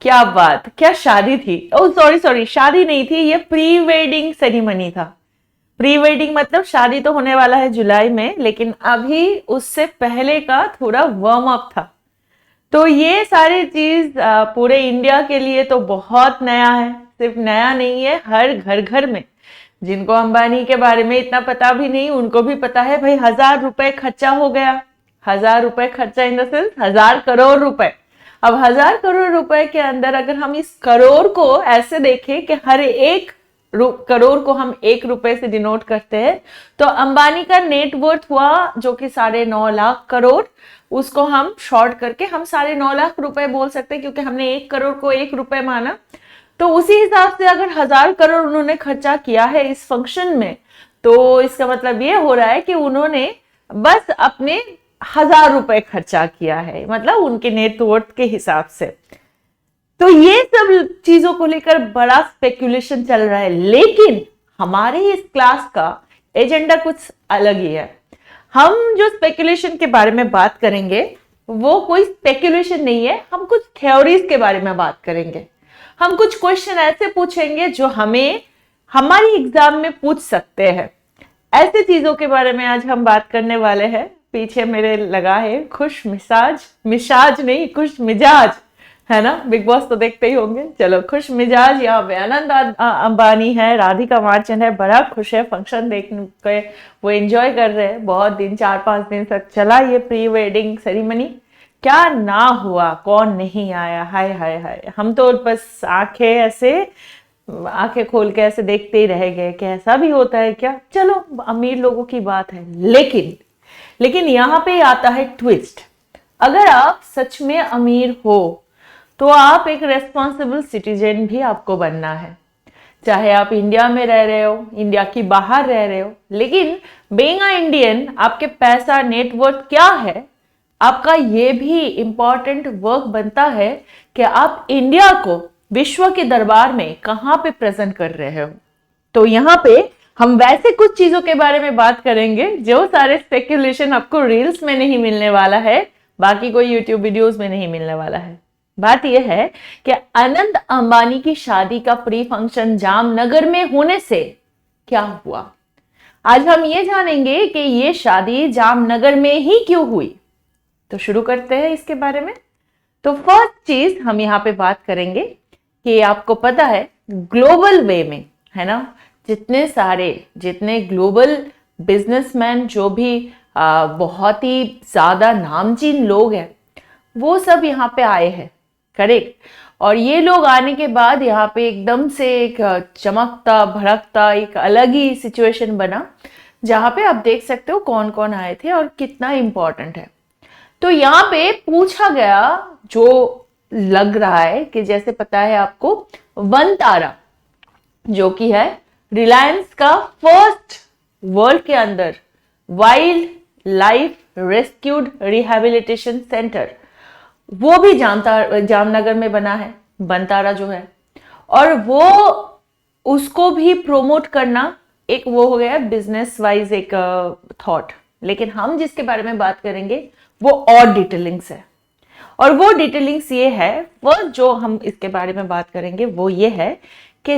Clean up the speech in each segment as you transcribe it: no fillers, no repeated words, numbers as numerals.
क्या बात, क्या शादी थी। ओ सॉरी सॉरी, शादी नहीं थी, ये प्री वेडिंग सेरेमनी था। प्री वेडिंग मतलब शादी तो होने वाला है जुलाई में, लेकिन अभी उससे पहले का थोड़ा वार्म अप था। तो ये सारी चीज पूरे इंडिया के लिए तो बहुत नया है। सिर्फ नया नहीं है, हर घर घर में जिनको अंबानी के बारे में इतना पता भी नहीं उनको भी पता है भाई, 1,000 रुपए खर्चा हो गया। 1,000 रुपए खर्चा इन द सेंस 1,000 करोड़ रुपए। अब 1,000 करोड़ रुपए के अंदर अगर हम इस करोड़ को ऐसे देखें कि हर एक करोड़ को हम 1 रुपए से डिनोट करते हैं, तो अंबानी का नेटवर्थ हुआ जो कि 9.5 लाख करोड़। उसको हम शॉर्ट करके हम 9.5 लाख रुपए बोल सकते हैं, क्योंकि हमने 1 करोड़ को 1 रुपए माना। तो उसी हिसाब से अगर 1,000 करोड़ उन्होंने खर्चा किया है इस फंक्शन में, तो इसका मतलब ये हो रहा है कि उन्होंने बस अपने 1,000 रुपए खर्चा किया है, मतलब उनके नेटवर्थ के हिसाब से। तो ये सब चीजों को लेकर बड़ा स्पेकुलेशन चल रहा है, लेकिन हमारे इस क्लास का एजेंडा कुछ अलग ही है। हम जो स्पेकुलेशन के बारे में बात करेंगे वो कोई स्पेकुलेशन नहीं है, हम कुछ थ्योरीज के बारे में बात करेंगे। हम कुछ क्वेश्चन ऐसे पूछेंगे जो हमें हमारी एग्जाम में पूछ सकते हैं। ऐसे चीजों के बारे में आज हम बात करने वाले हैं। पीछे मेरे लगा है खुश मिजाज, मिजाज नहीं खुश मिजाज, है ना, बिग बॉस तो देखते ही होंगे। चलो, खुश मिजाज यहाँ पे आनंद अंबानी है, राधिका मार्चन है, बड़ा खुश है, फंक्शन देखने के वो एंजॉय कर रहे हैं। बहुत दिन, 4-5 दिन तक चला ये प्री वेडिंग सेरेमनी। क्या ना हुआ, कौन नहीं आया, हाय हाय हाय। हम तो बस आंखें खोल के ऐसे देखते ही रह गए कि ऐसा भी होता है क्या। चलो, अमीर लोगों की बात है, लेकिन यहाँ पे आता है ट्विस्ट। अगर आप सच में अमीर हो तो आप एक रेस्पॉन्सिबल सिटीजन भी आपको बनना है। चाहे आप इंडिया में रह रहे हो, इंडिया की बाहर रह रहे हो, लेकिन बीइंग अ इंडियन आपके पैसा नेटवर्थ क्या है, आपका ये भी इंपॉर्टेंट वर्क बनता है कि आप इंडिया को विश्व के दरबार में कहाँ पे प्रेजेंट कर रहे हो। तो यहाँ पे हम वैसे कुछ चीजों के बारे में बात करेंगे जो सारे स्पेकुलेशन आपको रील्स में नहीं मिलने वाला है, बाकी कोई यूट्यूब वीडियोस में नहीं मिलने वाला है। बात यह है कि अनंत अंबानी की शादी का प्री फंक्शन जामनगर में होने से क्या हुआ। आज हम ये जानेंगे कि ये शादी जामनगर में ही क्यों हुई। तो शुरू करते हैं इसके बारे में। तो फर्स्ट चीज हम यहाँ पे बात करेंगे कि आपको पता है ग्लोबल वे में, है ना, जितने ग्लोबल बिजनेसमैन जो भी बहुत ही ज्यादा नामचीन लोग हैं, वो सब यहाँ पे आए हैं, करेक्ट। और ये लोग आने के बाद यहाँ पे एकदम से एक चमकता भड़कता एक अलग ही सिचुएशन बना, जहाँ पे आप देख सकते हो कौन कौन आए थे और कितना इंपॉर्टेंट है। तो यहाँ पे पूछा गया, जो लग रहा है कि जैसे पता है आपको, वनतारा जो कि है रिलायंस का फर्स्ट वर्ल्ड के अंदर wild life rescued rehabilitation centre, वो भी जामनगर में बना है, बनतारा जो है। और वो उसको भी प्रोमोट करना एक वो हो गया बिजनेस वाइज एक थॉट। लेकिन हम जिसके बारे में बात करेंगे वो और डिटेलिंग्स है, और वो डिटेलिंग्स ये है, फर्स्ट जो हम इसके बारे में बात करेंगे वो ये है कि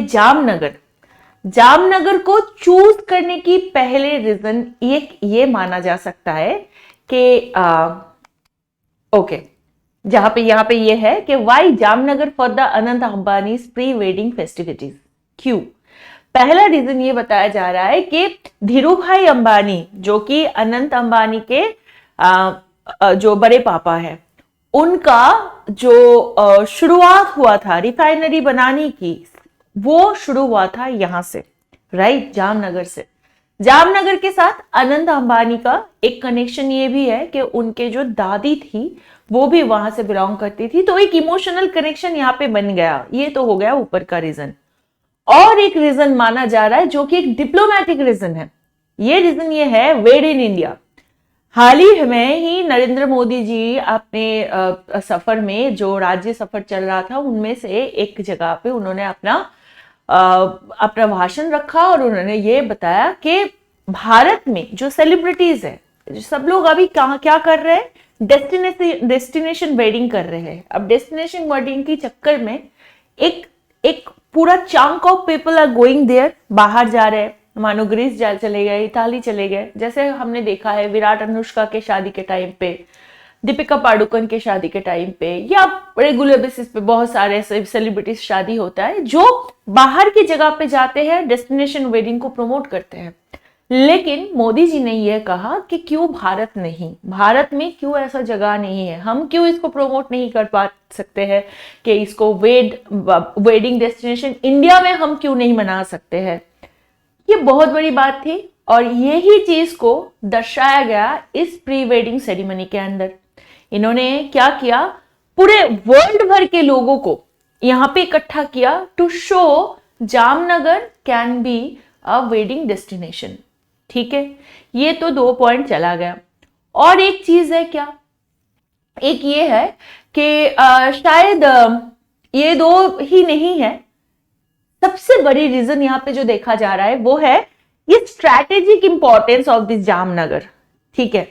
जामनगर को चूज करने की पहले रीजन ये माना जा सकता है कि ओके, यहाँ पे ये है कि why Jamnagar for the Anant Ambani pre wedding festivities. क्यों? पहला रीजन ये बताया जा रहा है कि धीरूभाई अंबानी जो कि अनंत अंबानी के जो बड़े पापा है, उनका जो शुरुआत हुआ था रिफाइनरी बनाने की, वो शुरू हुआ था यहां से, राइट, जामनगर से। जामनगर के साथ अनंत अंबानी का एक कनेक्शन ये भी है कि उनके जो दादी थी वो भी वहां से बिलोंग करती थी, तो एक इमोशनल कनेक्शन यहाँ पे बन गया। ये तो हो गया ऊपर का रीजन। और एक रीजन माना जा रहा है जो कि एक डिप्लोमेटिक रीजन है। ये रीजन ये है वेड इन इंडिया। हाल ही में ही नरेंद्र मोदी जी अपने सफर में, जो राज्य सफर चल रहा था, उनमें से एक जगह पे उन्होंने अपना भाषण रखा और उन्होंने ये बताया कि भारत में जो सेलिब्रिटीज है, सब लोग अभी क्या कर रहे हैं, डेस्टिनेशन वेडिंग कर रहे हैं। अब डेस्टिनेशन वेडिंग के चक्कर में एक एक पूरा chunk of people are going there, बाहर जा रहे हैं, मानो ग्रीस जा चले गए, इताली चले गए, जैसे हमने देखा है विराट अनुष्का के शादी के टाइम पे, दीपिका पादुकोण के शादी के टाइम पे, या रेगुलर बेसिस पे बहुत सारे सेलिब्रिटीज शादी होता है जो बाहर की जगह पे जाते हैं, डेस्टिनेशन वेडिंग को प्रमोट करते हैं। लेकिन मोदी जी ने यह कहा कि क्यों भारत नहीं, भारत में क्यों ऐसा जगह नहीं है, हम क्यों इसको प्रमोट नहीं कर पा सकते हैं कि इसको वेडिंग डेस्टिनेशन इंडिया में हम क्यों नहीं मना सकते हैं। ये बहुत बड़ी बात थी और यही चीज को दर्शाया गया इस प्री वेडिंग सेरेमनी के अंदर। इन्होंने क्या किया, पूरे वर्ल्ड भर के लोगों को यहां पे इकट्ठा किया to show Jamnagar can be a wedding destination. ठीक है, ये तो 2 पॉइंट चला गया। और एक चीज है क्या, एक ये है कि शायद ये 2 ही नहीं है, सबसे बड़ी रीजन यहां पे जो देखा जा रहा है वो है ये strategic importance of this Jamnagar. ठीक है,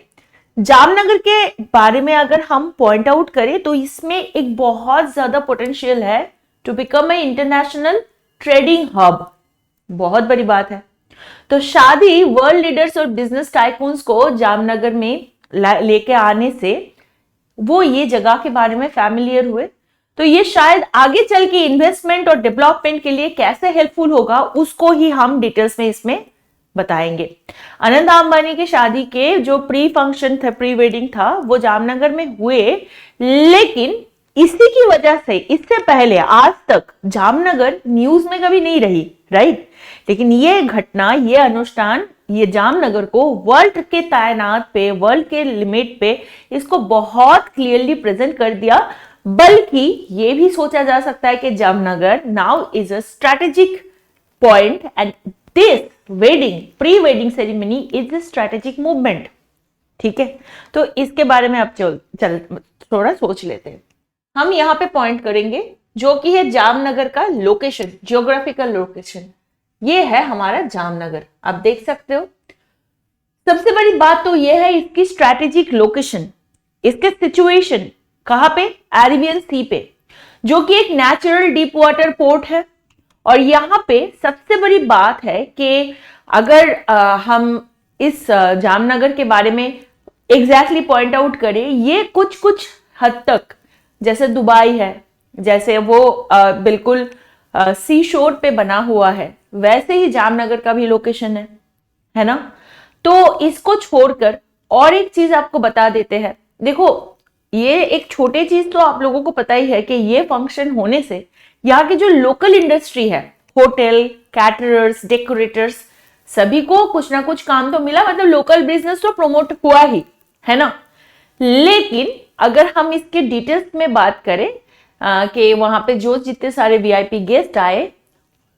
जामनगर के बारे में अगर हम पॉइंट आउट करें तो इसमें एक बहुत ज्यादा पोटेंशियल है to become a international trading hub. बहुत बड़ी बात है। तो शादी वर्ल्ड लीडर्स और बिजनेस टाइकून्स को जामनगर में लेके आने से वो ये जगह के बारे में फैमिलियर हुए। तो ये शायद आगे चल के इन्वेस्टमेंट और डेवलपमेंट के लिए कैसे हेल्पफुल होगा उसको ही हम डिटेल्स में इसमें बताएंगे। अनंत अंबानी की शादी के जो प्री फंक्शन था, प्री वेडिंग था, वो जामनगर में हुए, लेकिन इसी की वजह से इससे पहले आज तक जामनगर न्यूज में कभी नहीं रही, राइट। लेकिन ये घटना, ये अनुष्ठान, ये जामनगर को वर्ल्ड के तैनात पे, वर्ल्ड के लिमिट पे इसको बहुत क्लियरली प्रेजेंट कर दिया। बल्कि ये भी सोचा जा सकता है कि Jamnagar now is a strategic point and this wedding, pre wedding ceremony is a strategic movement. ठीक है, तो इसके बारे में आप चल थोड़ा सोच लेते हैं। हम यहाँ पे पॉइंट करेंगे जो कि है जामनगर का लोकेशन, जियोग्राफिकल लोकेशन। ये है हमारा जामनगर, आप देख सकते हो। सबसे बड़ी बात तो ये है इसकी स्ट्रैटेजिक लोकेशन, इसके सिचुएशन कहां पे, अरेबियन सी पे, जो कि एक नेचुरल डीप वाटर पोर्ट है। और यहां पे सबसे बड़ी बात है कि अगर हम इस जामनगर के बारे में एग्जैक्टली पॉइंट आउट करें, ये कुछ हद तक जैसे दुबई है, जैसे वो बिल्कुल सी शोर पे बना हुआ है, वैसे ही जामनगर का भी लोकेशन है ना। तो इसको छोड़कर और एक चीज आपको बता देते हैं। देखो, ये एक छोटी चीज तो आप लोगों को पता ही है कि ये फंक्शन होने से यहाँ की जो लोकल इंडस्ट्री है, होटल, कैटरर्स, डेकोरेटर्स, सभी को कुछ ना कुछ काम तो मिला, मतलब लोकल बिजनेस तो प्रमोट हुआ ही है ना। लेकिन अगर हम इसके डिटेल्स में बात करें कि वहां पे जो जितने सारे वीआईपी गेस्ट आए,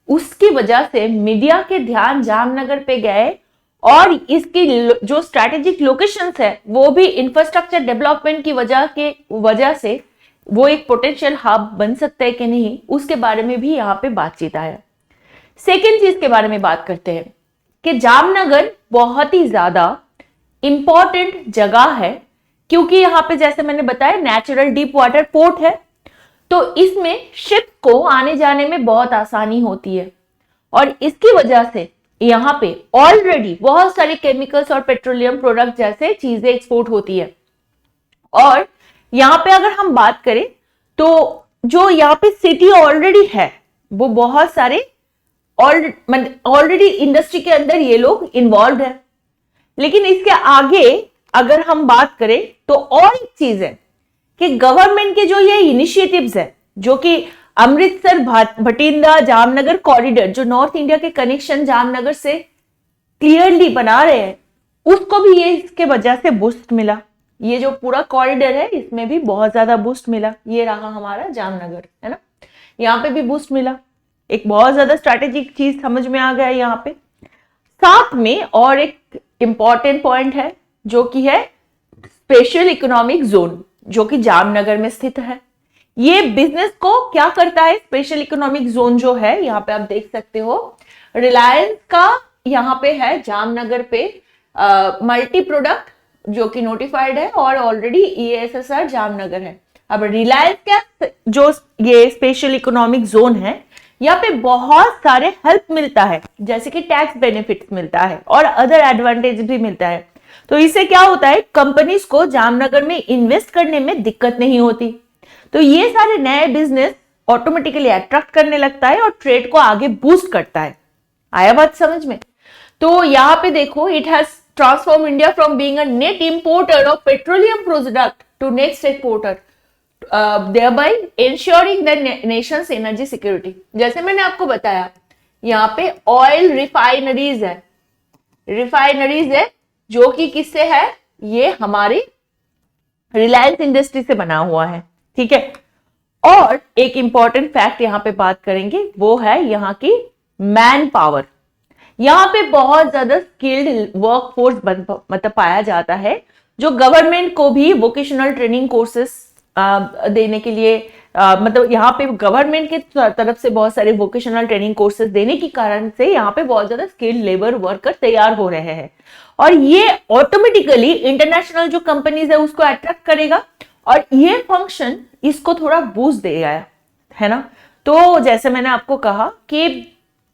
उसकी वजह से मीडिया के ध्यान जामनगर पे गए और इसकी जो स्ट्रैटेजिक लोकेशंस है वो भी इंफ्रास्ट्रक्चर डेवलपमेंट की वजह से वो एक पोटेंशियल हब बन सकता है कि नहीं, उसके बारे में भी यहाँ पे बातचीत आया। सेकेंड चीज के बारे में बात करते हैं कि जामनगर बहुत ही ज्यादा इंपॉर्टेंट जगह है, क्योंकि यहाँ पे जैसे मैंने बताया नेचुरल डीप वाटर पोर्ट है, तो इसमें शिप को आने जाने में बहुत आसानी होती है। और इसकी वजह से यहाँ पे ऑलरेडी बहुत सारे केमिकल्स और पेट्रोलियम प्रोडक्ट जैसे चीजें एक्सपोर्ट होती है। और यहाँ पे अगर हम बात करें तो जो यहाँ पे सिटी ऑलरेडी है वो बहुत सारे ऑलरेडी इंडस्ट्री के अंदर ये लोग इन्वॉल्व है। लेकिन इसके आगे अगर हम बात करें तो और एक चीज है कि गवर्नमेंट के जो ये इनिशिएटिव्स है, जो कि अमृतसर भटिंडा जामनगर कॉरिडोर, जो नॉर्थ इंडिया के कनेक्शन जामनगर से क्लियरली बना रहे हैं, उसको भी ये इसके वजह से बूस्ट मिला। ये जो पूरा कॉरिडोर है इसमें भी बहुत ज्यादा बूस्ट मिला। ये रहा हमारा जामनगर, है ना, यहाँ पे भी बूस्ट मिला। एक बहुत ज्यादा स्ट्रैटेजिक चीज समझ में आ गया यहाँ पे। साथ में और एक इंपॉर्टेंट पॉइंट है जो कि है स्पेशल इकोनॉमिक जोन, जो कि जामनगर में स्थित है। ये बिजनेस को क्या करता है, स्पेशल इकोनॉमिक जोन जो है, यहाँ पे आप देख सकते हो रिलायंस का यहाँ पे है जामनगर पे मल्टी प्रोडक्ट जो कि नोटिफाइड है और ऑलरेडी EASSR जामनगर है। अब रिलायंस क्या, जो ये स्पेशल इकोनॉमिक जोन है, यहाँ पे बहुत सारे हेल्प मिलता है, जैसे कि टैक्स बेनिफिट्स मिलता है और अदर एडवांटेज भी मिलता है। तो इससे क्या होता है, कंपनीज को जामनगर में इन्वेस्ट करने में दिक्कत नहीं होती। तो ये सारे नए बिजनेस ऑटोमेटिकली अट्रैक्ट करने लगता है और ट्रेड को आगे बूस्ट करता है। आया बात समझ में? तो यहाँ पे देखो, it has transform India from being a net importer of petroleum product to net exporter, thereby ensuring the nation's energy security। जैसे मैंने आपको बताया, यहाँ पे ऑयल रिफाइनरीज है जो कि किससे है, ये हमारी रिलायंस इंडस्ट्री से बना हुआ है, ठीक है। और एक इंपॉर्टेंट फैक्ट यहाँ पे बात करेंगे, वो है यहाँ की मैन पावर। यहाँ पे बहुत ज्यादा स्किल्ड वर्कफोर्स मतलब पाया जाता है, जो गवर्नमेंट को भी वोकेशनल ट्रेनिंग कोर्सेस देने के लिए मतलब यहाँ पे गवर्नमेंट के तरफ से बहुत सारे वोकेशनल ट्रेनिंग कोर्सेज देने के कारण से यहाँ पे बहुत ज्यादा स्किल्ड लेबर वर्कर तैयार हो रहे हैं, और ये ऑटोमेटिकली इंटरनेशनल जो कंपनीज है उसको अट्रैक्ट करेगा, और ये फंक्शन इसको थोड़ा बूस्ट देगा, है ना। तो जैसे मैंने आपको कहा कि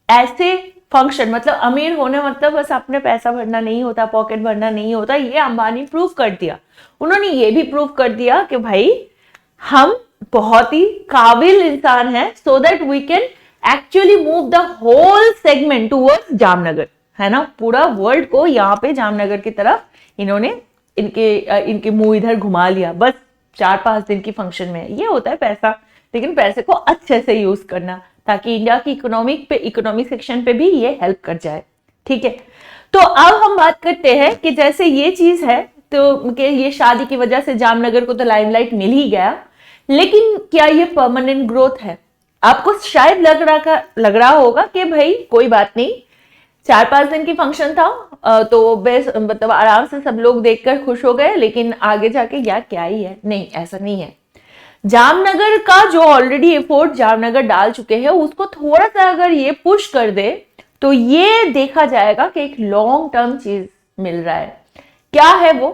ऐसे फंक्शन, मतलब अमीर होने मतलब बस अपने पैसा भरना नहीं होता, पॉकेट भरना नहीं होता, ये अंबानी प्रूव कर दिया। उन्होंने ये भी प्रूव कर दिया कि भाई हम बहुत ही काबिल इंसान हैं, so that we can actually move the whole segment towards Jamnagar, है ना। पूरा वर्ल्ड को यहाँ पे जामनगर की तरफ इन्होंने इनके मुंह इधर घुमा लिया, बस 4-5 दिन की फंक्शन में। ये होता है पैसा, लेकिन पैसे को अच्छे से यूज करना, ताकि इंडिया की इकोनॉमी सेक्शन पे भी ये हेल्प कर जाए, ठीक है। तो अब हम बात करते हैं कि जैसे ये चीज है, तो कि ये शादी की वजह से जामनगर को तो लाइमलाइट मिल ही गया, लेकिन क्या ये परमानेंट ग्रोथ है? आपको शायद लग रहा होगा कि भाई कोई बात नहीं, 4-5 दिन की फंक्शन था तो बेस मतलब आराम से सब लोग देखकर खुश हो गए, लेकिन आगे जाके यार क्या ही है। नहीं, ऐसा नहीं है। जामनगर का जो ऑलरेडी एफर्ट जामनगर डाल चुके हैं, उसको थोड़ा सा अगर ये पुश कर दे तो ये देखा जाएगा कि एक लॉन्ग टर्म चीज मिल रहा है। क्या है वो?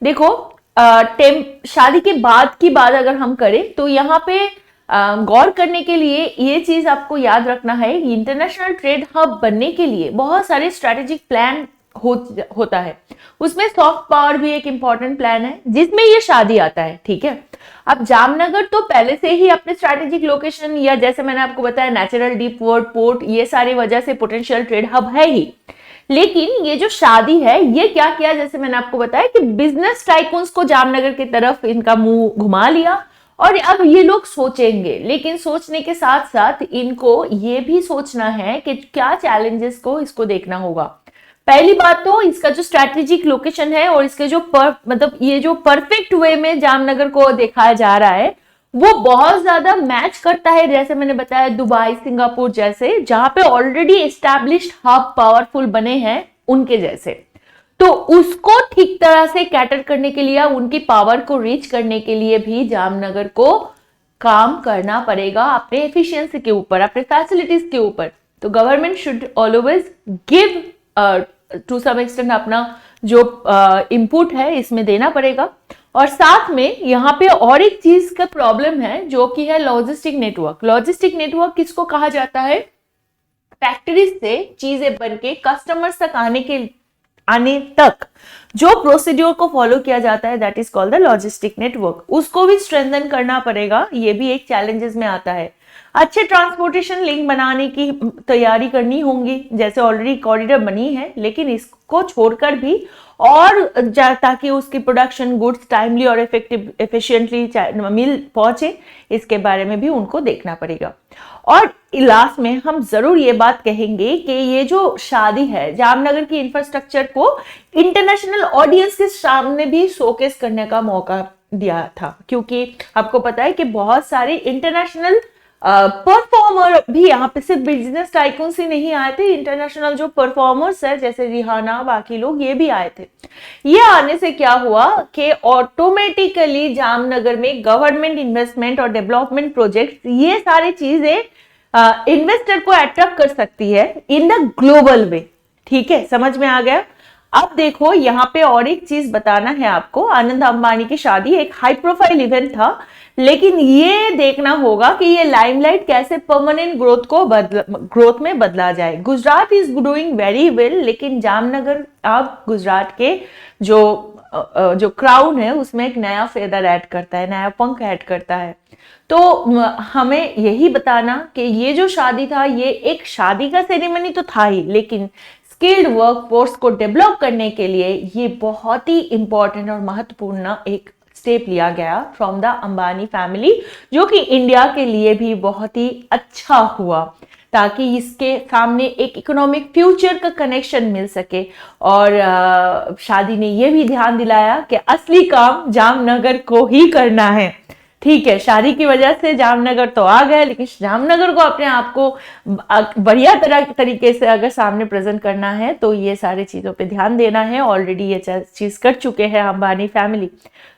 देखो, शादी के बाद की बात अगर हम करें तो यहाँ पे गौर करने के लिए ये चीज आपको याद रखना है, इंटरनेशनल ट्रेड हब बनने के लिए बहुत सारे स्ट्रेटेजिक प्लान होता है। उसमें सॉफ्ट पावर भी एक इंपॉर्टेंट प्लान है, जिसमें ये शादी आता है, ठीक है। अब जामनगर तो पहले से ही अपने स्ट्रेटेजिक लोकेशन, या जैसे मैंने आपको बताया नेचुरल डीप वर्ड पोर्ट, ये सारी वजह से पोटेंशियल ट्रेड हब है ही। लेकिन ये जो शादी है, ये क्या किया, जैसे मैंने आपको बताया कि बिजनेस टाइकून्स को जामनगर की तरफ इनका मुंह घुमा लिया, और अब ये लोग सोचेंगे, लेकिन सोचने के साथ साथ इनको ये भी सोचना है कि क्या चैलेंजेस को इसको देखना होगा। पहली बात तो इसका जो स्ट्रैटेजिक लोकेशन है और इसके जो मतलब ये जो परफेक्ट वे में जामनगर को दिखाया जा रहा है, वो बहुत ज्यादा मैच करता है, जैसे मैंने बताया दुबई, सिंगापुर जैसे, जहां पे ऑलरेडी एस्टैब्लिश्ड हब पावरफुल बने हैं उनके जैसे। तो उसको ठीक तरह से कैटर करने के लिए, उनकी पावर को रीच करने के लिए भी जामनगर को काम करना पड़ेगा अपने एफिशिएंसी के ऊपर, अपने फैसिलिटीज के ऊपर। तो government should always give to some extent अपना जो इनपुट है इसमें देना पड़ेगा। और साथ में यहाँ पे और एक चीज का प्रॉब्लम है, जो कि है लॉजिस्टिक नेटवर्क। लॉजिस्टिक नेटवर्क किसको कहा जाता है? फैक्ट्रीज से चीजें बनके कस्टमर्स तक आने तक जो प्रोसीड्योर को फॉलो किया जाता है, that is called the logistic network. उसको भी स्ट्रेंथन करना पड़ेगा, ये भी एक चैलेंजेस में आता है। अच्छे ट्रांसपोर्टेशन लिंक बनाने की तैयारी करनी होंगी, जैसे ऑलरेडी कॉरिडोर बनी है, लेकिन इसको छोड़कर भी और ताकि उसकी प्रोडक्शन गुड्स टाइमली और एफिशिएंटली मिल पहुंचे, इसके बारे में भी उनको देखना पड़ेगा। और लास्ट में हम जरूर ये बात कहेंगे कि ये जो शादी है, जामनगर की इंफ्रास्ट्रक्चर को इंटरनेशनल ऑडियंस के सामने भी शोकेस करने का मौका दिया था, क्योंकि आपको पता है कि बहुत सारे इंटरनेशनल परफॉर्मर भी यहाँ पे सिर्फ बिजनेस टाइकून्स ही नहीं आए थे, इंटरनेशनल जो परफॉर्मर्स है जैसे रिहाना, बाकी लोग ये भी आए थे। ये आने से क्या हुआ कि ऑटोमेटिकली जामनगर में गवर्नमेंट इन्वेस्टमेंट और डेवलपमेंट प्रोजेक्ट, ये सारी चीजें इन्वेस्टर को अट्रैक्ट कर सकती है इन द ग्लोबल वे। ठीक है, समझ में आ गया? अब देखो यहाँ पे और एक चीज बताना है आपको, आनंद अंबानी की शादी एक हाई प्रोफाइल इवेंट था, लेकिन ये देखना होगा कि ये लाइमलाइट कैसे परमानेंट ग्रोथ में बदला जाए। Gujarat is doing very well, लेकिन जामनगर अब गुजरात के जो क्राउन है उसमें एक नया फेदर ऐड करता है, नया पंख ऐड करता है। तो हमें यही बताना कि ये जो शादी था ये एक शादी का सेरेमनी तो था ही, लेकिन स्किल्ड वर्कफोर्स को डेवलप करने के लिए ये बहुत ही इंपॉर्टेंट और महत्वपूर्ण एक स्टेप लिया गया फ्रॉम द अंबानी फैमिली, जो कि इंडिया के लिए भी बहुत ही अच्छा हुआ, ताकि इसके सामने एक इकोनॉमिक फ्यूचर का कनेक्शन मिल सके। और शादी ने यह भी ध्यान दिलाया कि असली काम जामनगर को ही करना है। ठीक है, शादी की वजह से जामनगर तो आ गए, लेकिन जामनगर को अपने आप को बढ़िया तरीके से अगर सामने प्रेजेंट करना है तो ये सारी चीजों पे ध्यान देना है। ऑलरेडी ये चीज कर चुके हैं अंबानी फैमिली।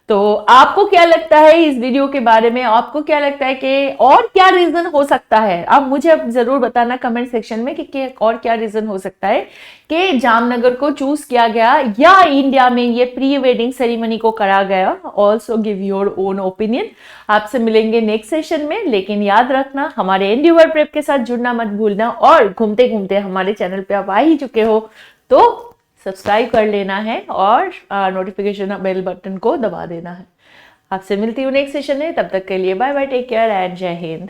तो आपको क्या लगता है इस वीडियो के बारे में? आपको क्या लगता है कि और क्या रीजन हो सकता है? आप मुझे अब जरूर बताना कमेंट सेक्शन में कि और क्या रीजन हो सकता है कि जामनगर को चूज किया गया या इंडिया में ये प्री वेडिंग सेरेमनी को करा गया। Also give your own opinion. आपसे मिलेंगे नेक्स्ट सेशन में, लेकिन याद रखना हमारे एंड्यूवर प्रेप के साथ जुड़ना मत भूलना, और घूमते घूमते हमारे चैनल पे आप आ ही चुके हो तो सब्सक्राइब कर लेना है और नोटिफिकेशन बेल बटन को दबा देना है। आपसे मिलती हूँ नेक्स्ट सेशन में, तब तक के लिए bye bye, take care and जय हिंद।